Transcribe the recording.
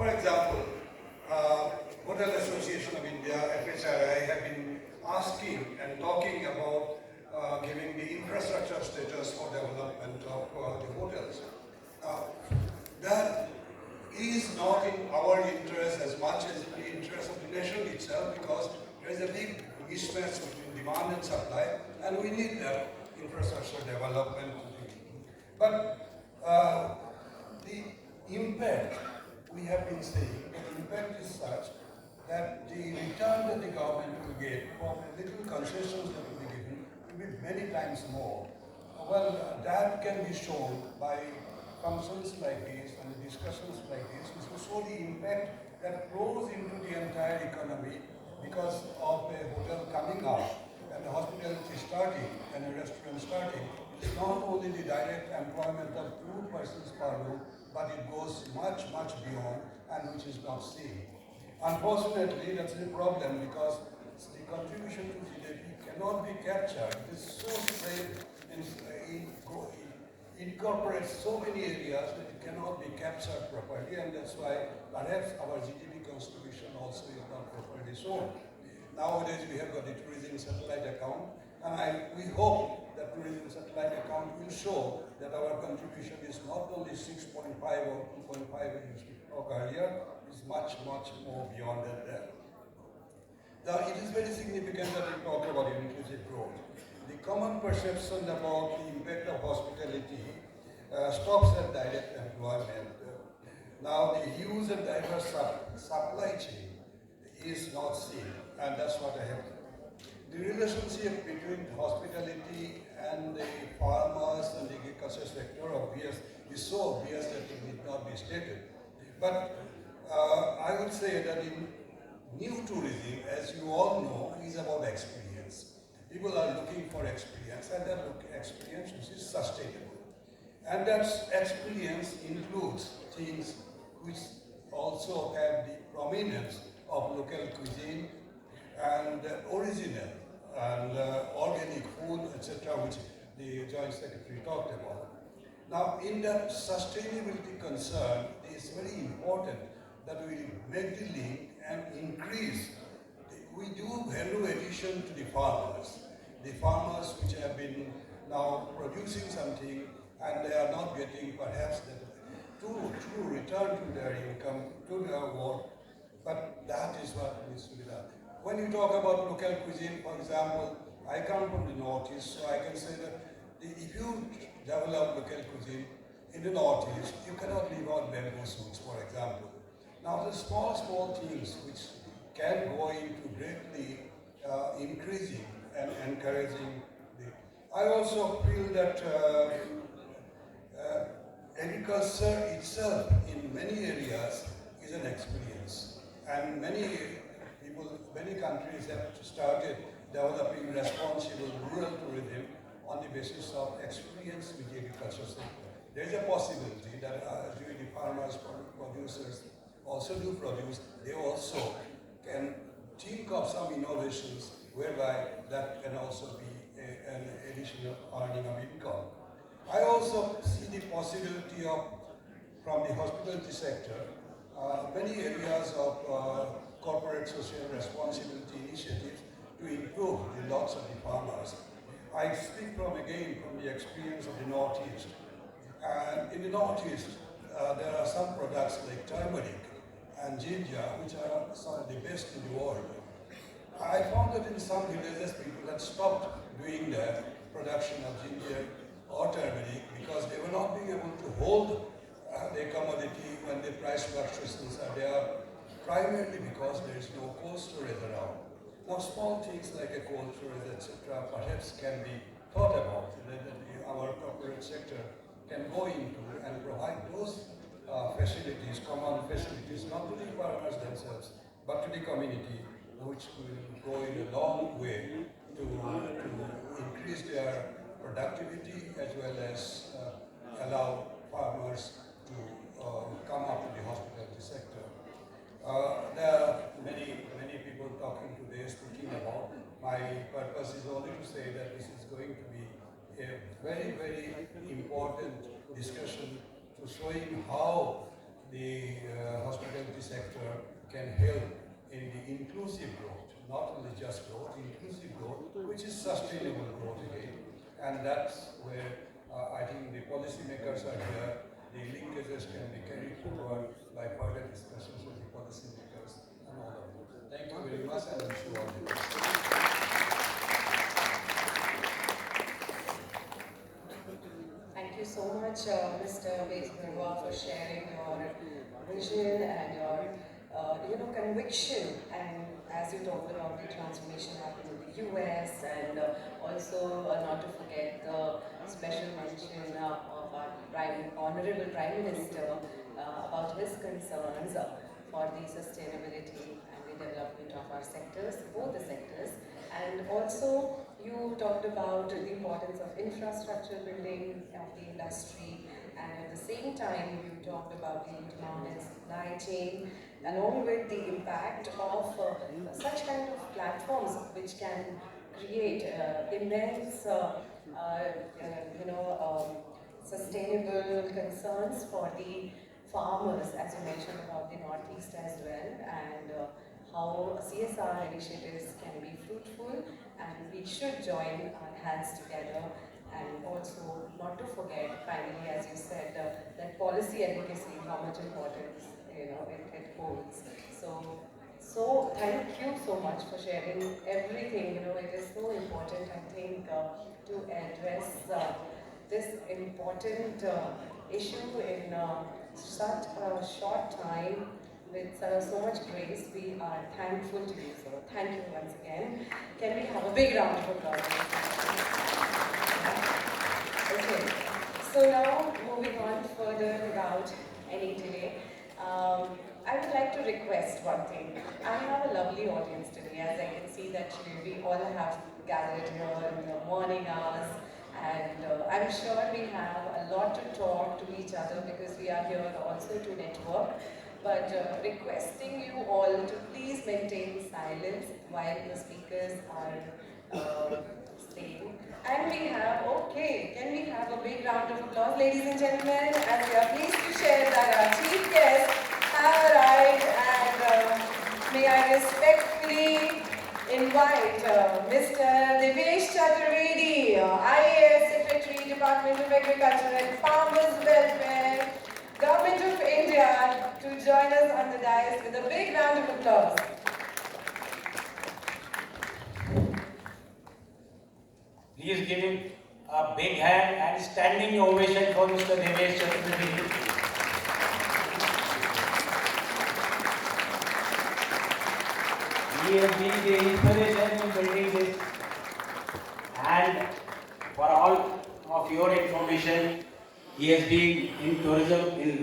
For example, Hotel Association of India, FHRI, have been asking and talking about giving the infrastructure status for development of the hotels. Now, that is not in our interest as much as in the interest of the nation itself, because there is a big mismatch between demand and supply, and we need that infrastructure development. But the impact, we have been saying, the impact is such that the return that the government will get from the little concessions that will be given will be many times more. Well, that can be shown by functions like this and discussions like this, which will show the impact that flows into the entire economy because of a hotel coming up and the hospitality starting and a restaurant starting. It's not only the direct employment of 2 persons per room, but it goes much, much beyond, and which is not seen. Unfortunately, that's the problem, because the contribution to GDP cannot be captured. It is so spread and it incorporates so many areas that it cannot be captured properly, and that's why perhaps our GDP contribution also is not properly shown. Nowadays we have got the tourism satellite account, and we hope that tourism satellite account will show that our contribution is not only 6.5 or 2.5 we used to talk earlier, it's much, much more beyond that. Now, it is very significant that we talk about inclusive growth. The common perception about the impact of hospitality stops at direct employment. Now, the huge and diverse supply chain is not seen, and that's what I have. The relationship between hospitality and the farmers and the agriculture sector is so obvious that it need not be stated. But I would say that in new tourism, as you all know, is about experience. People are looking for experience, and that experience which is sustainable. And that experience includes things which also have the prominence of local cuisine and original and organic food, etc., which the Joint Secretary talked about. Now, in that sustainability concern, it is very important that we make the link and increase. We do value addition to the farmers which have been now producing something, and they are not getting perhaps the true return to their income, to their work, but that is what needs to be done. When you talk about local cuisine, for example, I come from the Northeast, so I can say that if you develop local cuisine in the Northeast, you cannot leave out bamboo shoots, for example. Now, the small things which can go into greatly increasing and encouraging I also feel that agriculture itself in many areas is an experience, and many countries have started developing responsible rural tourism on the basis of experience with the agriculture sector. There is a possibility that the farmers, producers also do produce, they also can think of some innovations whereby that can also be an additional earning of income. I also see the possibility of, from the hospitality sector, many areas of corporate social responsibility initiatives to improve the lots of the farmers. I speak from the experience of the Northeast. And in the Northeast, there are some products like turmeric and ginger, which are some of the best in the world. I found that in some villages, people had stopped doing the production of ginger or turmeric because they were not being able to hold their commodity when the price fluctuations are there, primarily because there is no cold storage around. Now, small things like a cold storage, etc., perhaps can be thought about, that our corporate sector can go into and provide those facilities, common facilities, not to the farmers themselves, but to the community, which will go in a long way to increase their productivity as well as allow farmers to come up to the hospitality sector. There are many people talking today, speaking about. My purpose is only to say that this is going to be a very, very important discussion to showing how the hospitality growth, not only just growth, inclusive growth, which is sustainable growth again. And that's where I think the policymakers are here. The linkages can be carried forward by further discussions with the policymakers and all of that. Thank you very much, and I wish you all the best. Thank you so much, Mr. Bezbarwa, for sharing your vision and your conviction. And as you talked about the transformation happening in the US, and also not to forget the special mention of our Honorable Prime Minister about his concerns for the sustainability and the development of our sectors, both the sectors. And also, you talked about the importance of infrastructure building of the industry, and at the same time, you talked about the demand and supply chain, along with the impact of such kind of platforms which can create immense, sustainable concerns for the farmers, as you mentioned about the Northeast as well, and how CSR initiatives can be fruitful, and we should join our hands together. And also, not to forget, finally, as you said, that policy advocacy, how much importance it holds. So thank you so much for sharing everything. It is so important, I think, to address this important issue in such a short time with so much grace. We are thankful to you, sir. Thank you once again. Can we have a big round of applause? Okay. So now, moving on further without any delay, I would like to request one thing. I have a lovely audience today, as I can see that we all have gathered here in the morning hours, and I'm sure we have a lot to talk to each other because we are here also to network. But requesting you all to please maintain silence while the speakers are staying. And we have, okay, can we have a big round of applause, ladies and gentlemen, as we are pleased to share that our chief guests have arrived, and may I respectfully invite Mr. Devesh Chaturvedi, IAS Secretary, Department of Agriculture and Farmers Welfare, Government of India, to join us on the dais with a big round of applause. Please give him a big hand and standing ovation for Mr. Devesh Chaturvedi. He has been the inspiration in building this, and for all of your information, he has been in tourism in